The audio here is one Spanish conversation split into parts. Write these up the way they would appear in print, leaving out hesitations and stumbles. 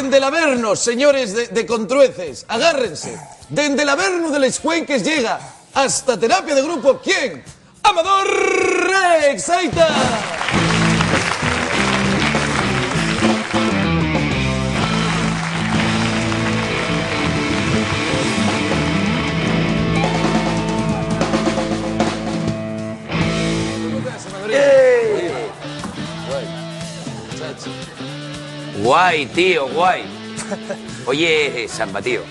Dende el Averno, señores de Contrueces, agárrense. Dende el Averno de Les Cuenques llega hasta terapia de grupo, ¿quién? Amador Rex, ahí está. Guay, tío, guay. Oye, Samba, tío.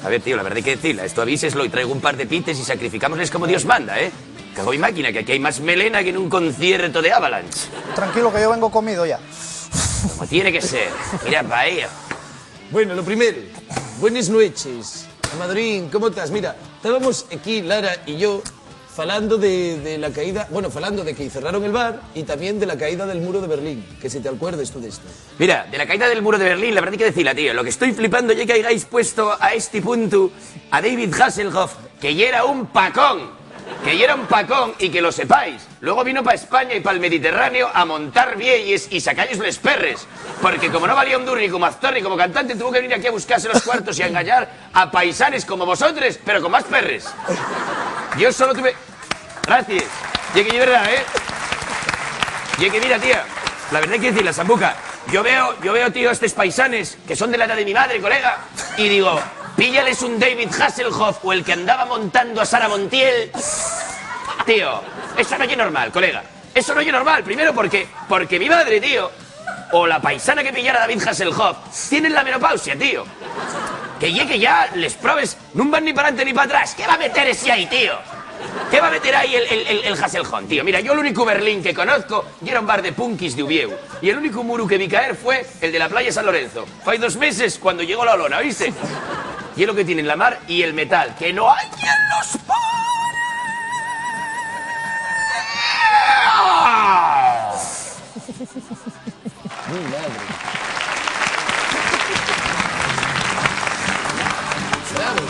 A ver, tío, la verdad hay que decirla. Esto avíseslo y traigo un par de pites y sacrificámosles como Dios manda, ¿eh? Cago en máquina, que aquí hay más melena que en un concierto de Avalanche. Tranquilo, que yo vengo comido ya. Como tiene que ser. Mira, pa' ello. Bueno, lo primero, buenas noches. Amadorín, ¿cómo estás? Mira, estábamos aquí, Lara y yo, falando de la caída, bueno, falando de que cerraron el bar y también de la caída del muro de Berlín, que si te acuerdas tú de esto. Mira, de la caída del muro de Berlín, la verdad hay que decirla, tío. Lo que estoy flipando ya que hayáis puesto a este punto a David Hasselhoff, que ya era un pacón. Que ya era un pacón y que lo sepáis. Luego vino para España y para el Mediterráneo a montar vieyes y sacarles les perres. Porque como no valía un duro ni como actor ni como cantante, tuvo que venir aquí a buscarse los cuartos y a engañar a paisanes como vosotros, pero con más perres. Yo solo tuve... Gracias. Y es que es verdad, ¿eh? Y es que mira, tía, la verdad hay que decir, la Sambuca, yo veo, tío, a estos paisanes que son de la edad de mi madre, colega, y digo, píllales un David Hasselhoff o el que andaba montando a Sara Montiel. Tío, eso no es normal, colega. Eso no es normal. Primero porque mi madre, tío, o la paisana que pillara a David Hasselhoff, tienen la menopausia, tío. Que ya les probes, no van ni para adelante ni para atrás. ¿Qué va a meter ese ahí, tío? ¿Qué va a meter ahí el Hasselhoff, tío? Mira, yo el único Berlín que conozco y era un bar de punkis de Ubieu. Y el único muro que vi caer fue el de la playa San Lorenzo. Fue hace 2 meses cuando llegó la olona, ¿viste? Y es lo que tienen la mar y el metal, que no hay quien los pone. Mi madre.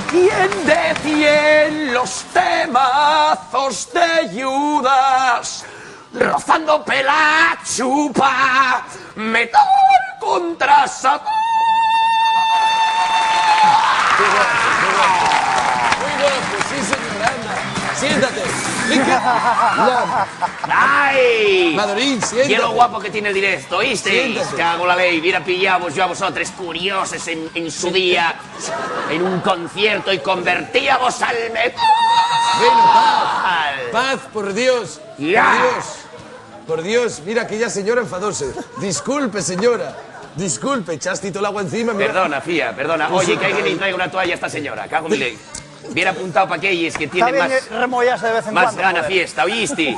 ¿Quién de cien los temazos de Judas? Rozando pela chupa, metal contra Satán. Muy guapo, sí, señor, anda. Siéntate. Venga. ¡Ay! Madorín, siéntate. ¡Qué lo guapo que tiene el directo, ¿oíste? Siéntate. Cago la ley, hubiera pillado yo a vosotros curiosos en su día, en un concierto y convertíamos al metal. Bueno, paz, por Dios. Ya. Por Dios. Por Dios, mira aquella señora enfadóse. Disculpe, señora. Disculpe, echaste todo el agua encima. Mira. Perdona, fía, perdona. Oye, que alguien le traiga una toalla a esta señora. Cago en mi ley. Hubiera apuntado para aquellos que tienen Está bien remollarse de vez en más cuando, gana joder. fiesta, ¿oíste?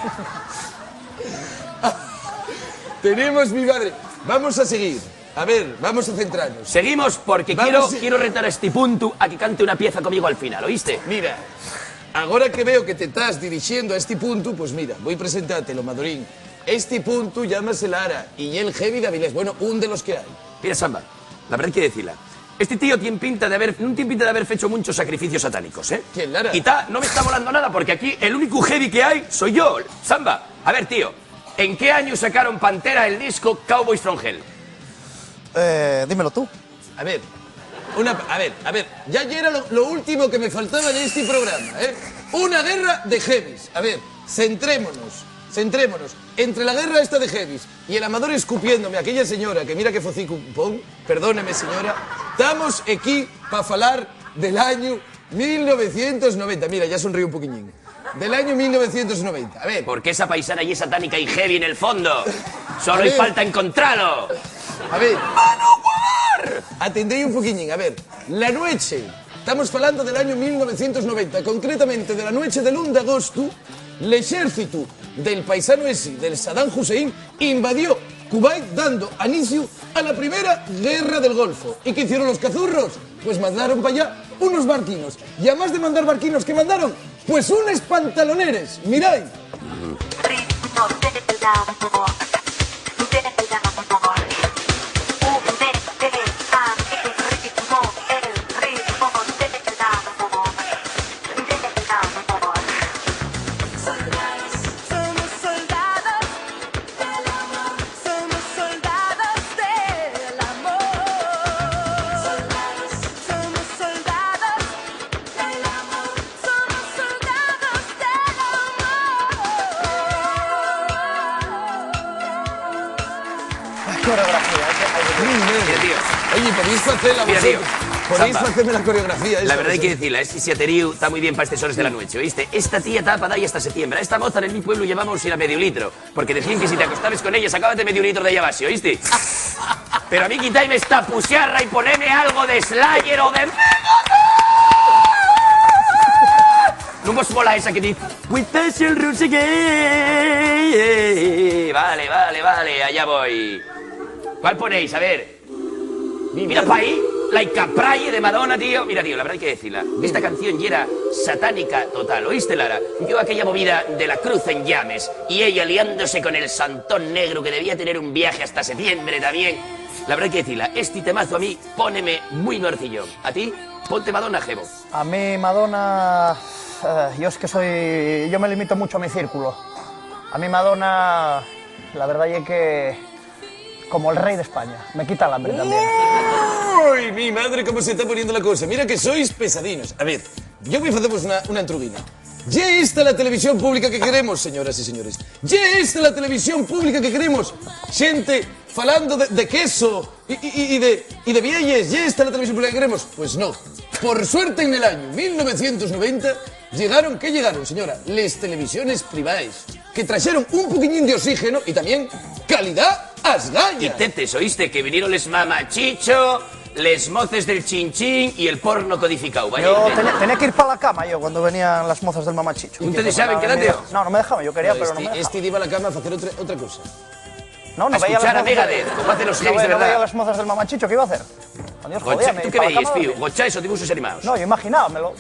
Tenemos mi madre. Vamos a seguir. A ver, vamos a centrarnos. Seguimos porque Vamos quiero retar a este punto a que cante una pieza conmigo al final, ¿oíste? Mira, ahora que veo que te estás dirigiendo a este punto, pues mira, voy a presentártelo, Madorín. Este punto llámase Lara y el Heavy de Avilés. Bueno, un de los que hay. Mira, Samba, la verdad hay que decirla. Este tío no tiene pinta de haber hecho muchos sacrificios satánicos, ¿eh? ¿Quién, Lara? Y no me está volando nada porque aquí el único heavy que hay soy yo, Samba. A ver, tío, ¿en qué año sacaron Pantera el disco Cowboys from Hell? Dímelo tú. A ver, a ver, ya era lo último que me faltaba en este programa, ¿eh? Una guerra de heavies. A ver, centrémonos. Entre la guerra esta de heavies y el Amador escupiéndome a aquella señora, que mira que focicupón, perdóneme señora, estamos aquí para falar del año 1990. Mira, ya sonrío un poquillín. Del año 1990. A ver. Porque esa paisana y es satánica y heavy en el fondo. Solo A hay ver. falta encontrarlo. A ver. ¡Manowar! Atendéis un poquillín, a ver. La noche, estamos hablando del año 1990, concretamente de la noche del 1 de agosto, el ejército del paisano ese, del Saddam Hussein, invadió Kuwait dando inicio a la primera guerra del Golfo. ¿Y qué hicieron los cazurros? Pues mandaron para allá unos barquinos. Y además de mandar barquinos, ¿qué mandaron? Pues unos pantaloneres. Mirad. mira, tío. Oye, podéis hacerla Mira, vosotros. tío. Podéis Samba. hacerme la coreografía. La verdad hay que decirla, este siaterío está muy bien para estas horas de la noche, ¿oíste? Esta tía tapa de ahí hasta septiembre. A esta moza en mi pueblo llevamos ir a medio litro, porque decían que si te acostabas con ella sacábate medio litro de allá base, ¿oíste? Pero a mí quitáis esta pusiarra y poneme algo de Slayer o de... No vos mola esa que dice With special rules again. Vale, allá voy. ¿Cuál ponéis? A ver. Mira pa' ahí, Like a Prayer de Madonna, tío. Mira, tío, la verdad hay que decirla. Esta canción ya era satánica total, ¿oíste, Lara? Yo aquella movida de la cruz en llames y ella liándose con el santón negro que debía tener un viaje hasta septiembre también. La verdad hay que decirla, este temazo a mí, póneme muy norcillón. ¿A ti? Ponte Madonna, Jebo. A mí, Madonna... yo es que soy... Yo me limito mucho a mi círculo. A mí, Madonna, la verdad es que... Como el rey de España. Me quita el hambre también. ¡Uy, mi madre, cómo se está poniendo la cosa! Mira que sois pesadinos. A ver, yo voy a haceros una entruguina. Ya está la televisión pública que queremos, señoras y señores. Ya está la televisión pública que queremos. Gente falando de queso y de vieyes. Ya está la televisión pública que queremos. Pues no. Por suerte en el año 1990 llegaron, ¿qué llegaron, señora? Les televisiones privadas, que trajeron un poquillín de oxígeno y también calidad asgalla. Y tetes, ¿oíste? Que vinieron les mamachicho, les moces del chinchín y el porno codificado. Vaya, Yo tenía que ir para la cama yo cuando venían las mozas del mamachicho. ¿Ustedes saben qué edad? No, no me dejaban, yo quería, pero no me dejaban. Este iba a la cama a hacer otra cosa. No, no a veía escuchar a las mozas Megadeth, como hacen los heavies de no veía verdad. las mozas del mamachicho, ¿qué iba a hacer? Adiós, Gocha, jodíame, ¿tú ir qué para la veis, cama a tío? dormir. ¿Gocháis o dibujos animados? No, yo imaginábamelo.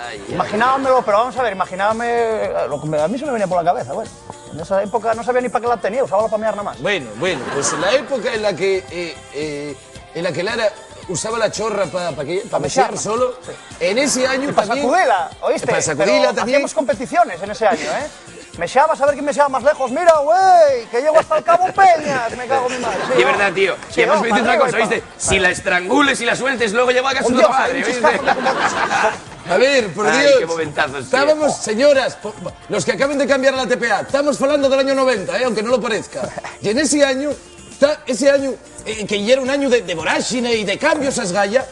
Ay, Imaginábamelo, pero vamos a ver, imaginábame... Lo que a mí se me venía por la cabeza, bueno. En esa época no sabía ni para qué la tenía, usaba para mear nada más. Bueno, pues en la época en la que Lara usaba la chorra para mesear mesearla. solo, Sí. en ese año Para también... sacudirla, ¿oíste? Para sacudirla Pero también. hacíamos competiciones en ese año, ¿eh? Meseabas a ver quién meseaba más lejos. Mira, güey, que llego hasta el Cabo Peñas, me cago en mi madre. Sí, Y es ¿no? verdad, tío. Sí, Y además ¿no? me dices Para una arriba cosa, y ¿viste? para- Si la estrangules y la sueltes, luego lleva a casa Un tu dios, madre, un ¿viste? chispazo, A ver, por Ay, Dios. qué momentazos, tío. Estábamos, señoras, los que acaban de cambiar a la TPA, estamos hablando del año 90, aunque no lo parezca. Y en ese año, que ya era un año de vorágine y de cambios a esgalla,